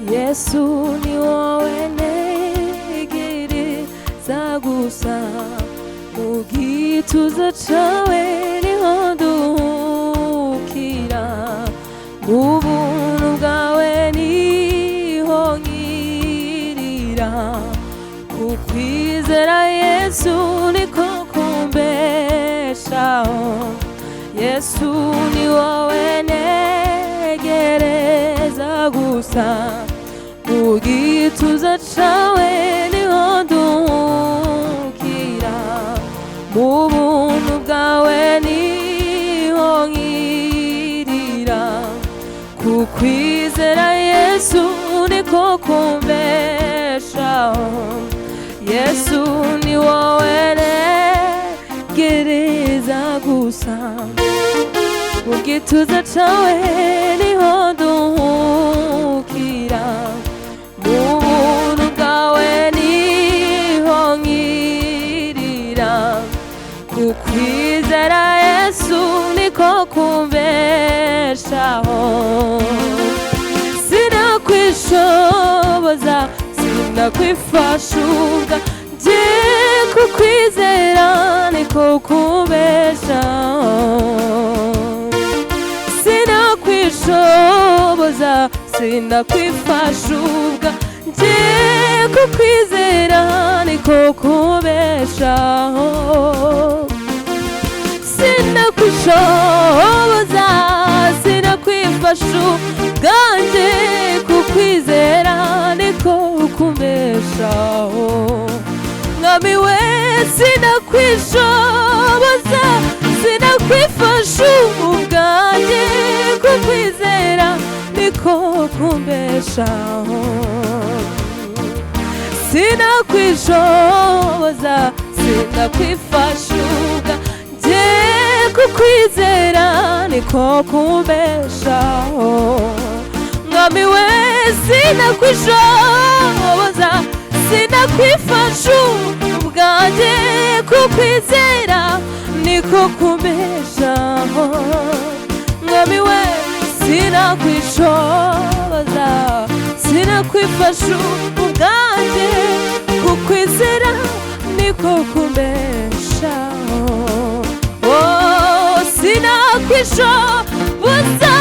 Yesu ni wowe ntegereza gusa, mu gituza cawe niho nduhukira, mu buntu bwawe niho nkirira, kukwizera Yesu niko kumbeshaho. Yesu ni wowe ntegereza gusa, mu gituza cawe niho nduhukira, mu buntu bwawe niho nkirira, kukwizera Yesu niko kumbeshaho. Yesu ni wowe ntegereza gusa, mu gituza cawe niho nduhukira, mu buntu bwawe niho nkirira, kukwizera Yesu niko kumbeshaho. Sinakwishoboza, sinakwifasha ubwanjye, kukwizera niko kumbeshaho. Sinakwishoboza, sinakwifasha ubwanjye, kukwizera niko kumbeshaho. Sinakwishoboza, sinakwifasha ubwanjye, kukwizera niko kumbeshaho. Mwami we, sinakwishoboza, sinakwifasha ubwanjye, kukwizera niko kumbeshaho. Sinakwishoboza, sinakwifasha ubwanjye, kukwizera niko kumbeshaho. Mwami we, sinakwishoboza, sinakwifasha ubwanjye, kukwizera niko kumbeshaho. Mwami we, sinakwishoboza, sinakwifasha ubwanjye, kukwizera niko kumbeshaho. Oh, sinakwishoboza,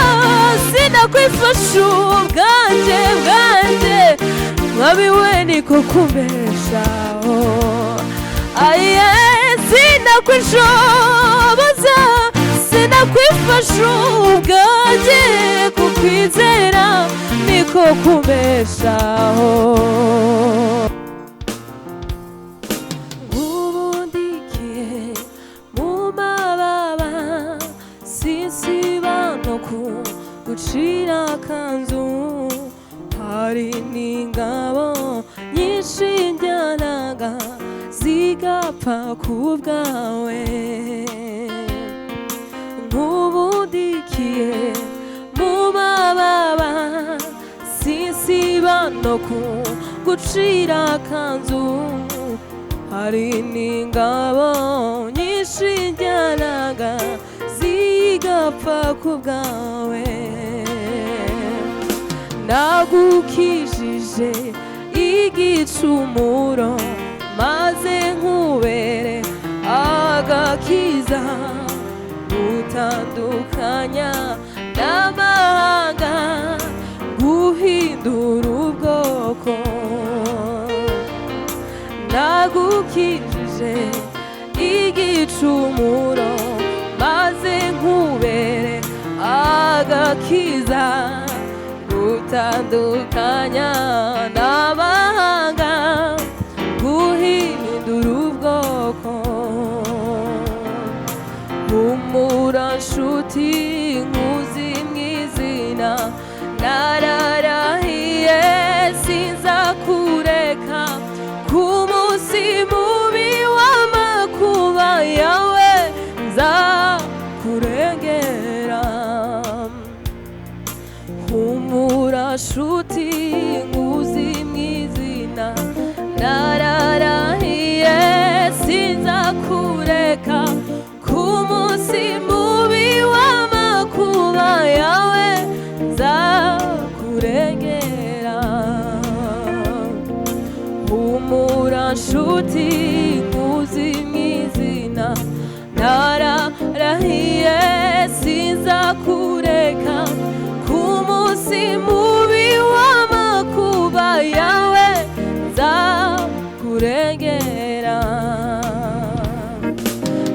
sinakwifasha ubwanjye, Mwami we niko kumbeshaho. Aye, sinakwishoboza, sinakwifasha ubwanjye, kukwizera niko kumbeshaho. Ngubundikiye mu mababa, sinsiba no kugucira akanzu, hari n'ingabo nyinshi njyanaga zigapfa kubwawe. Nkubundikiye mu mababa, sinsiba no kugucira akanzu, hari n'ingabo nyinshi njyanaga zigapfa kubwawe. Nagukijije igicumuro, maze nkubere agakiza, utandukanya n'amahanga, guhindura ubwoko. Nagukijije igicumuro, maze nkubere agakiza, utandukanya n'amahanga, guhindura ubwoko. Humura nshuti, nkuzi mw'izina, nararahiye sinzakureka, ku munsi mubi w'amakuba yawe nzakurengera. Humura nshuti, nkuzi mw'izina, nararahiye sinzakureka, ku munsi mubi w'amakuba yawe nzakurengera. nshuti nkuzi mw'izina nararahiye sinzakureka ku munsi mubi w'amakuba yawe nzakurengera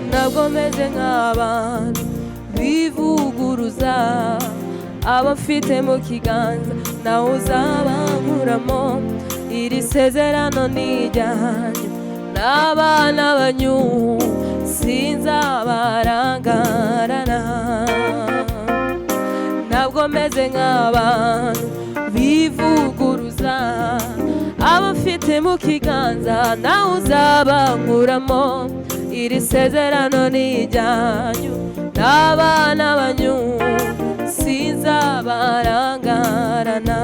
ntabwo meze nk'abantu bivuguruza abafite mu kiganza nawe uzabankuramo iri sezerano ni iryanyu n'abana banyu sinzabarangarana ntabwo meze nk'abantu bivuguruza abafite mu kiganza nawe uzabankuramo iri sezerano ni iryanyu n'abana banyu sinzabarangarana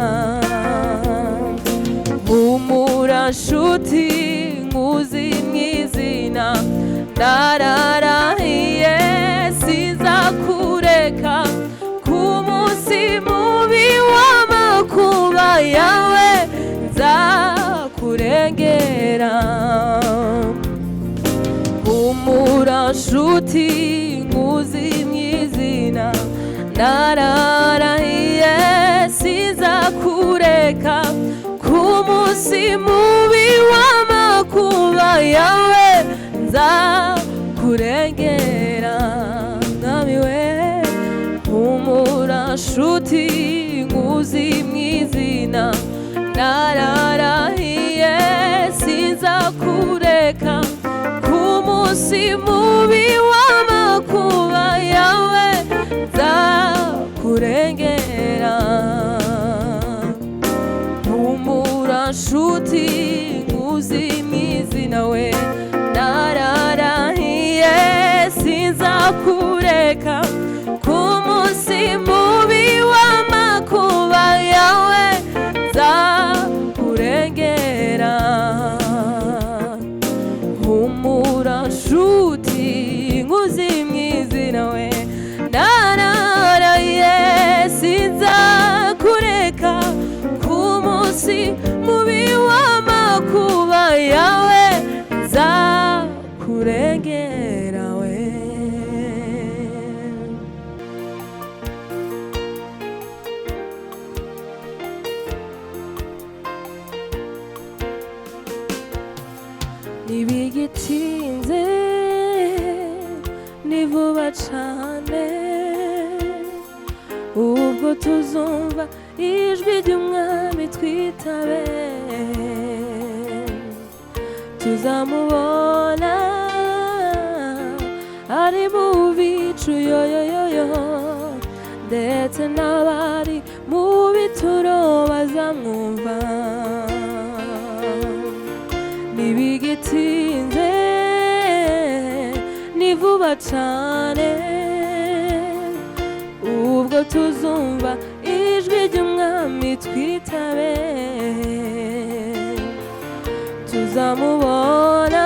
humura nshuti nkuzi mw'izina nararahiye sinzakureka ku munsi mubi w'amakuba yawe nzakurengera humura nshuti nkuzi mw'izina nararahiye sinzakureka ku munsi mubi w'amakuba yawe nzakurengera mwami we humura nshuti nkuzi mw'izina nararahiye sinzakureka ku munsi mubi w'amakuba yawe nzakurengera humura nshuti nkuzi mw'izina we nararahiye sinzakureka ku munsi mubi w'amakuba yawe nzakurengera humura nshuti nkuzi mw'izina we nararahiye sinzakureka ku munsi mubi w'amakuba yawe nzakurengera we ntibigitinze ni vuba cane ubwo tuzumva ijwi ry'umwami twitabe tuzamubona ari mu bicu yoyoyoyo ndetse n'abari mu bituro bazamwumva ntibigitinze ni vuba cane ubwo tuzumva ijwi ry'umwami twitabe tuzamubona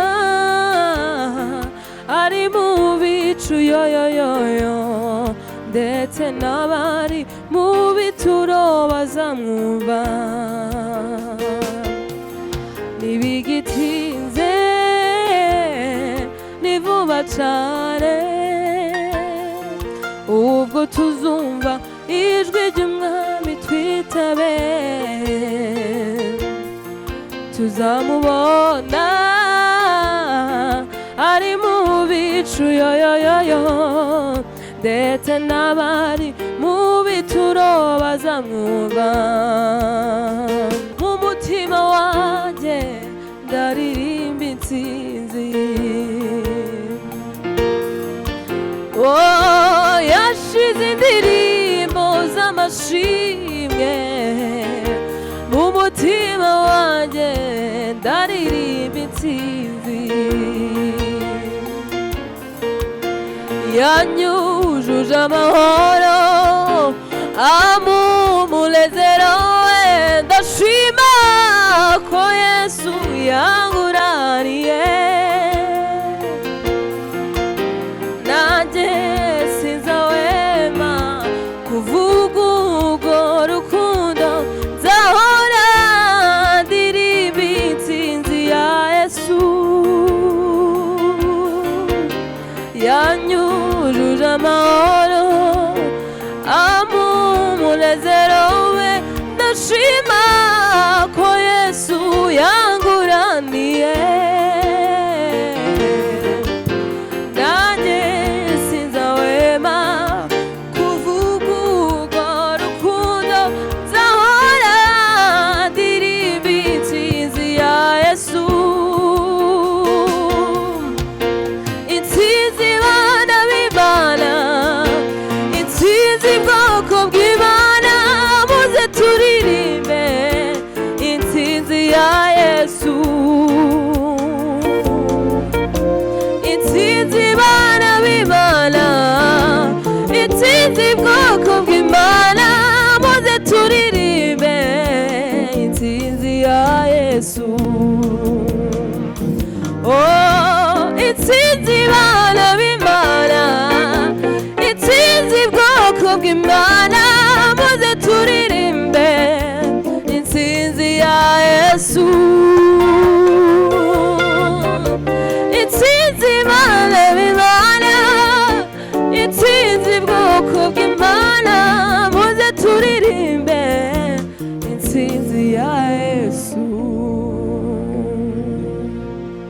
ari mu bicu yoyoyoyo ndetse n'abari mu bituro bazamwumva ntibigitinze ni vuba cane ubwo tuzumva ijwi ry'umwami twitabe tuzamubona ari mu bicu yoyoyoyo ndetse n'abari mu bituro bazamwumva mu mutima wanjye ndaririmba intsinzi yashize indirimbo z'amashimwe mu mutima wanjye ndaririmba intsinzi yanyujuje amahoro amumunezero we ndashima ko Yesu yanguraniye nanjye sinzahwema kuvuga urwo rukundo nzahora ndirimba intsinzi ya Yesu Yesu. Oh, intsinzi bana b'Imana, intsinzi bwoko bw'Imana, muze turirimbe intsinzi ya Yesu.